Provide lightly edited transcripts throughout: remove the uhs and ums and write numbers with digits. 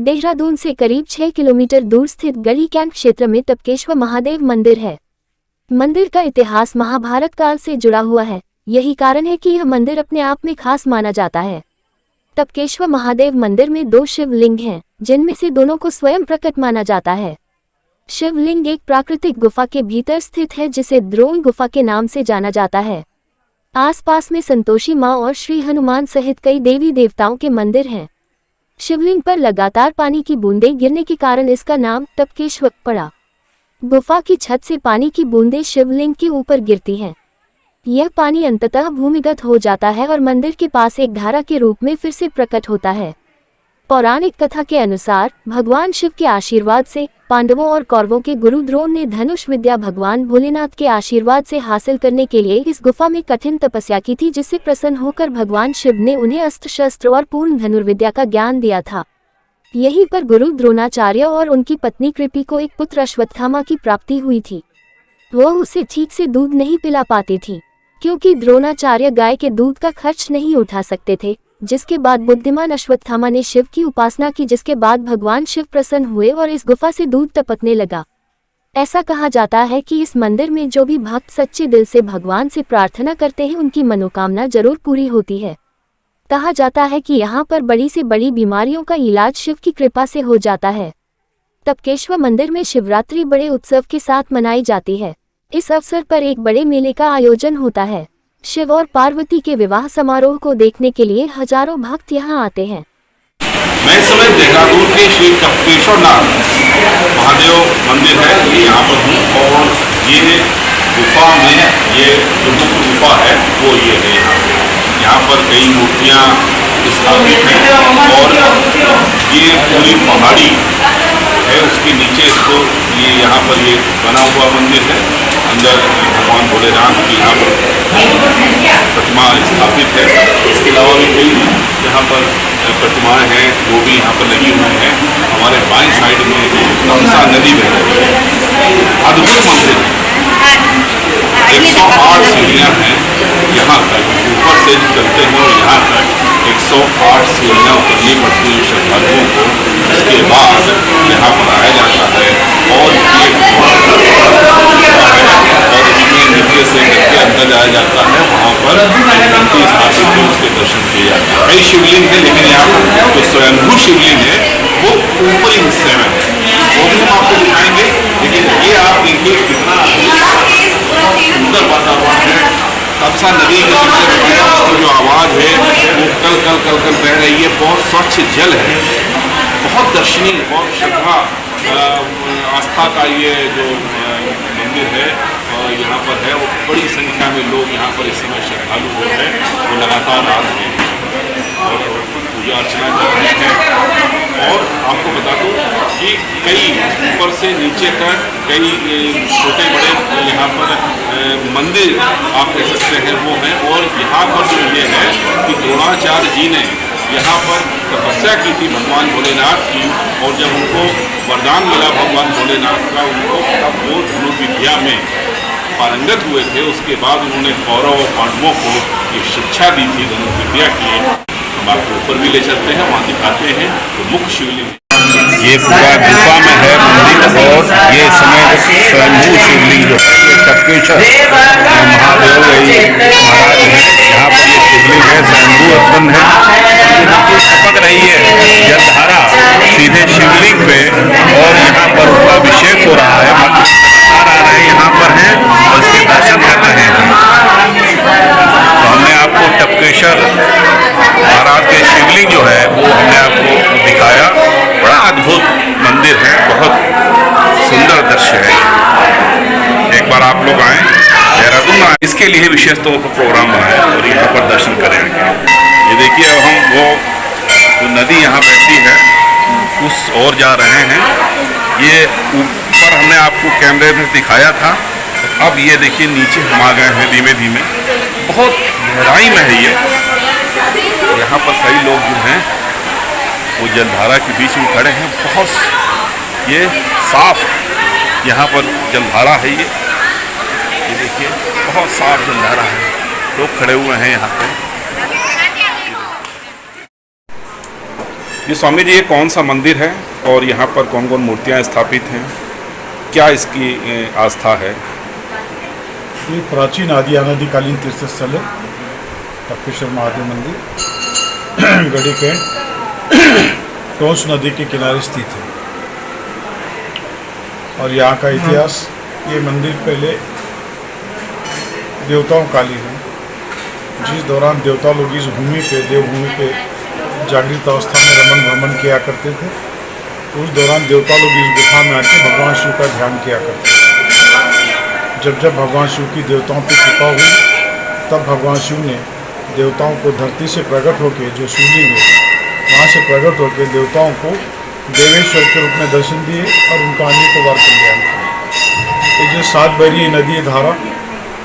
देहरादून से करीब 6 किलोमीटर दूर स्थित गढ़ी कैंप क्षेत्र में टपकेश्वर महादेव मंदिर है। मंदिर का इतिहास महाभारत काल से जुड़ा हुआ है। यही कारण है कि यह मंदिर अपने आप में खास माना जाता है। टपकेश्वर महादेव मंदिर में 2 शिवलिंग हैं, जिनमें से दोनों को स्वयं प्रकट माना जाता है। शिवलिंग एक प्राकृतिक गुफा के भीतर स्थित है, जिसे द्रोण गुफा के नाम से जाना जाता है। आसपास में संतोषी मां और श्री हनुमान सहित कई देवी देवताओं के मंदिर हैं। शिवलिंग पर लगातार पानी की बूंदें गिरने के कारण इसका नाम टपकेश्वर पड़ा। गुफा की छत से पानी की बूंदें शिवलिंग के ऊपर गिरती हैं। यह पानी अंततः भूमिगत हो जाता है और मंदिर के पास एक धारा के रूप में फिर से प्रकट होता है। पौराणिक कथा के अनुसार भगवान शिव के आशीर्वाद से पांडवों और कौरवों के गुरु द्रोण ने धनुष विद्या भगवान भोलेनाथ के आशीर्वाद से हासिल करने के लिए इस गुफा में कठिन तपस्या की थी, जिससे प्रसन्न होकर भगवान शिव ने उन्हें अस्त्र शस्त्र और पूर्ण धनुर्विद्या का ज्ञान दिया था। यहीं पर गुरु द्रोणाचार्य और उनकी पत्नी कृपि को एक पुत्र अश्वत्थामा की प्राप्ति हुई थी। वह उसे ठीक से दूध नहीं पिला पाती थी, क्योंकि द्रोणाचार्य गाय के दूध का खर्च नहीं उठा सकते थे। जिसके बाद बुद्धिमान अश्वत्थामा ने शिव की उपासना की, जिसके बाद भगवान शिव प्रसन्न हुए और इस गुफा से दूध टपकने लगा। ऐसा कहा जाता है कि इस मंदिर में जो भी भक्त सच्चे दिल से भगवान से प्रार्थना करते हैं, उनकी मनोकामना जरूर पूरी होती है। कहा जाता है कि यहाँ पर बड़ी से बड़ी बीमारियों का इलाज शिव की कृपा से हो जाता है। टपकेश्वर मंदिर में शिवरात्रि बड़े उत्सव के साथ मनाई जाती है। इस अवसर पर एक बड़े मेले का आयोजन होता है। शिव और पार्वती के विवाह समारोह को देखने के लिए हजारों भक्त यहाँ आते हैं। मैं इस समय देहरादून के श्री टपकेश्वर नाथ महादेव मंदिर है, ये यहाँ पर हूँ और ये गुफा में ये जो मुख्य गुफा है वो ये है। यहाँ पर कई मूर्तियाँ स्थापित हैं और ये पूरी पहाड़ी है, उसके नीचे इसको ये यहाँ पर ये बना हुआ मंदिर है। अंदर भगवान भोलेनाथ की यहाँ पर प्रतिमा स्थापित है। इसके अलावा भी कई यहाँ पर प्रतिमाएं हैं वो भी यहाँ पर लगी हुई हैं। हमारे बाएं साइड में तमसा नदी बह रही है। अद्भुत मंदिर है। 108 सीढ़ियाँ हैं यहाँ तक, ऊपर से चलते हैं और यहाँ तक 108 सीढ़ियाँ उतरनी पड़ती हैं श्रद्धालुओं को। इसके बाद यहाँ पर आया जाता है और नीचे से करके अंदर जाया जाता है। वहाँ पर मूर्ति स्थापित है, उसके दर्शन किए जाते हैं। कई शिवलिंग है, लेकिन यहाँ पर जो स्वयंभू शिवलिंग है वो ऊपरी हिस्से में है, वो भी हम आपको दिखाएंगे। लेकिन ये आप देखिए कितना सुंदर वातावरण है। तमसा नदी के उसकी जो आवाज़ है वो कल कल कल कल बह रही है। बहुत स्वच्छ जल है, बहुत दर्शनीय, बहुत श्रद्धा आस्था का ये जो मंदिर है यहाँ पर है। वो बड़ी संख्या में लोग यहाँ पर इस समय श्रद्धालु जो है वो लगातार आ रहे हैं और पूजा अर्चना कर रहे हैं। और आपको बता दूँ कि कई ऊपर से नीचे तक कई छोटे बड़े यहाँ पर मंदिर आप कह सकते हैं वो हैं। और यहाँ पर जो ये है कि द्रोणाचार्य जी ने यहाँ पर तपस्या की थी भगवान भोलेनाथ की, और जब उनको वरदान मिला भगवान भोलेनाथ का उनको, तब वो धनुर्विद्या में पारंगत हुए थे। उसके बाद उन्होंने कौरव और पांडवों को ये शिक्षा दी थी धनुर्विद्या की। हम आपको ऊपर भी ले चलते हैं, वहाँ दिखाते हैं तो मुख्य शिवलिंग ये पूरा गुफा में है मंदिर। और ये समय स्वयंभू शिवलिंग जो टपकेश्वर महादेव महाराज है, यहाँ पर ये शिवलिंग है, स्वयंभू उत्पन्न है। टपक रही है जलधारा सीधे शिवलिंग पे और यहाँ पर उसका अभिषेक हो रहा है। आ रहे हैं यहाँ पर हैं और इसके दर्शन कर रहे हैं। तो हमने आपको टपकेश्वर महाराज के शिवलिंग जो है वो हमने आपको दिखाया। बड़ा अद्भुत मंदिर है, बहुत सुंदर दृश्य है। एक बार आप लोग आएँ देहरादून आए, इसके लिए विशेष तौर पर प्रोग्राम बनाए और यहाँ पर दर्शन करेंगे। ये देखिए अब हम वो जो नदी यहाँ बहती है उस ओर जा रहे हैं। ये ऊपर हमने आपको कैमरे में दिखाया था, अब ये देखिए नीचे हम आ गए हैं धीमे धीमे। बहुत गहराई में है ये। यहाँ पर कई लोग जो हैं वो जलधारा के बीच में खड़े हैं। बहुत ये साफ यहाँ पर जलधारा है। ये देखिए बहुत साफ जलधारा है, लोग खड़े हुए हैं यहाँ पे। ये स्वामी जी, ये कौन सा मंदिर है और यहाँ पर कौन कौन मूर्तियाँ स्थापित हैं, क्या इसकी आस्था है? ये प्राचीन आदि अनादिकालीन तीर्थ स्थल है टपकेश्वर महादेव मंदिर गढ़ी कैंट टोंस नदी के किनारे स्थित है। और यहाँ का इतिहास, ये मंदिर पहले देवताओं कालीन है। जिस दौरान देवता लोग इस भूमि पे, देवभूमि पे जागृत अवस्था में रमण भ्रमण किया करते थे, उस दौरान देवता लोग इस गुफा में आके भगवान शिव का ध्यान किया करते थे। जब जब भगवान शिव की देवताओं पर कृपा हुई, तब भगवान शिव ने देवताओं को धरती से प्रकट होकर, जो शिवलिंग है वहाँ से प्रकट होकर देवताओं को देवेश्वर के रूप में दर्शन दिए और उनका अनेकों बार कल्याण किया। ये जो 7 बहरी नदी धारा,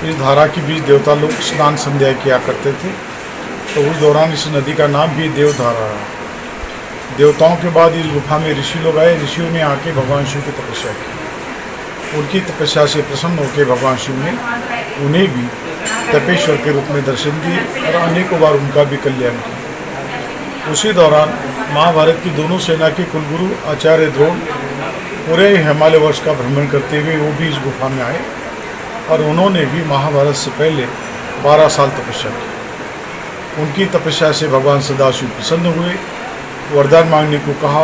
इस धारा के बीच देवता लोग स्नान संध्या किया करते थे, तो उस दौरान इस नदी का नाम भी देवधारा है। देवताओं के बाद इस गुफा में ऋषि लोग आए। ऋषियों ने आके भगवान शिव की तपस्या की। उनकी तपस्या से प्रसन्न होकर भगवान शिव ने उन्हें भी तपेश्वर के रूप में दर्शन दिए और अनेकों बार उनका भी कल्याण किया। उसी दौरान महाभारत की दोनों सेना के कुलगुरु आचार्य द्रोण पूरे हिमालय वर्ष का भ्रमण करते हुए वो भी इस गुफा में आए और उन्होंने भी महाभारत से पहले 12 साल तपस्या की। उनकी तपस्या से भगवान सदाशिव प्रसन्न हुए, वरदान मांगने को कहा,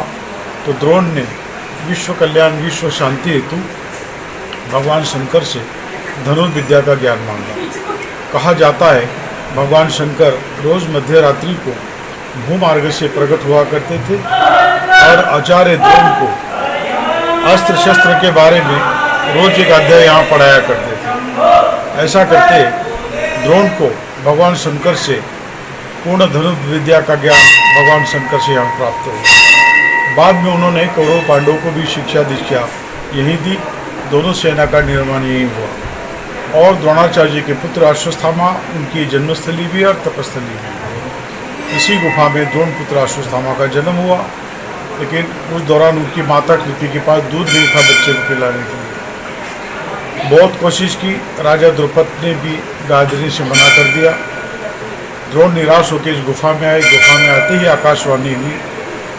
तो द्रोण ने विश्व कल्याण, विश्व शांति हेतु भगवान शंकर से धनुर्विद्या का ज्ञान मांगा। कहा जाता है भगवान शंकर रोज मध्य रात्रि को भूमार्ग से प्रकट हुआ करते थे और आचार्य द्रोण को अस्त्र शस्त्र के बारे में रोज एक अध्याय यहाँ पढ़ाया करते थे। ऐसा करते द्रोण को भगवान शंकर से पूर्ण धनुर्विद्या का ज्ञान भगवान शंकर से यहाँ प्राप्त हुआ। बाद में उन्होंने कौरव पांडवों को भी शिक्षा दीक्षा यहीं दी। दोनों सेना का निर्माण यहीं हुआ और द्रोणाचार्य जी के पुत्र अश्वत्थामा उनकी जन्मस्थली भी और तपस्थली भी। इसी गुफा में द्रोण पुत्र अश्वत्थामा का जन्म हुआ, लेकिन उस दौरान उनकी माता कृति के पास दूध नहीं था बच्चे को पिलाने के लिए। बहुत कोशिश की, राजा द्रुपद ने भी गायत्री से मना कर दिया। द्रोण निराश होकर इस गुफा में आए। गुफा में आते ही आकाशवाणी हुई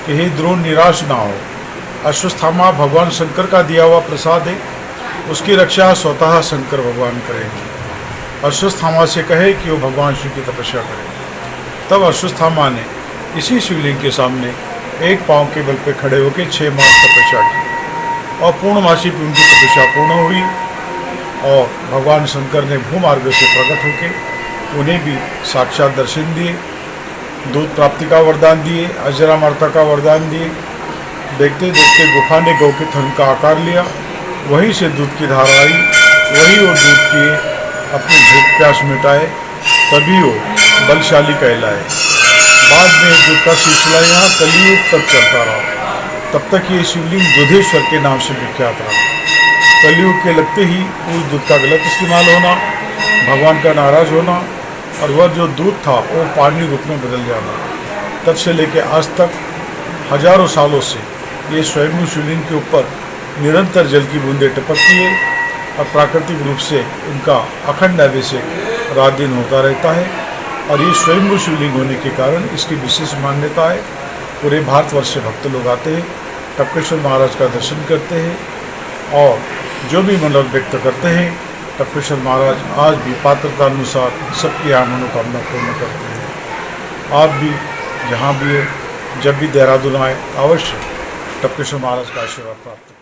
कि हे द्रोण, निराश ना हो, अश्वत्थामा भगवान शंकर का दिया हुआ प्रसाद है, उसकी रक्षा स्वतः शंकर भगवान करेंगे। अश्वत्थामा से कहे कि वो भगवान शिव की तपस्या करें। तब अश्वत्थामा ने इसी शिवलिंग के सामने एक पांव के बल पे खड़े होकर 6 मास तपस्या की और पूर्णमासी पर उनकी तपस्या पूर्ण हुई और भगवान शंकर ने भूमार्ग से प्रकट होकर उन्हें भी साक्षात दर्शन दिए, दूध प्राप्ति का वरदान दिए, अजरामरता का वरदान दिए। देखते देखते गुफा ने गौ के थन का आकार लिया, वहीं से दूध की धारा आई, वही वो दूध पिए, अपनी भूख प्यास मिटाए, तभी वो बलशाली कहलाए। बाद में दूध का सिलसिला यहाँ कलियुग तक चलता रहा। तब तक ये शिवलिंग दुधेश्वर के नाम से विख्यात रहा। कलियुग के लगते ही उस दूध का गलत इस्तेमाल होना, भगवान का नाराज होना और वह जो दूध था वो पानी रूप में बदल जाना, तब से लेकर आज तक हजारों सालों से ये स्वयं शिवलिंग के ऊपर निरंतर जल की बूंदें टपकती है और प्राकृतिक रूप से उनका अखंड अभिषेक रात दिन होता रहता है। और ये स्वयं शिवलिंग होने के कारण इसकी विशेष मान्यता है। पूरे भारतवर्ष से भक्त लोग आते हैं, टपकेश्वर महाराज का दर्शन करते हैं और जो भी मनोरथ व्यक्त करते हैं, टपकेश्वर महाराज आज भी पात्रता अनुसार सबकी यहाँ मनोकामना पूर्ण करते हैं। आप भी जहाँ भी है, जब भी देहरादून आए, अवश्य टपकेश्वर महाराज का आशीर्वाद प्राप्त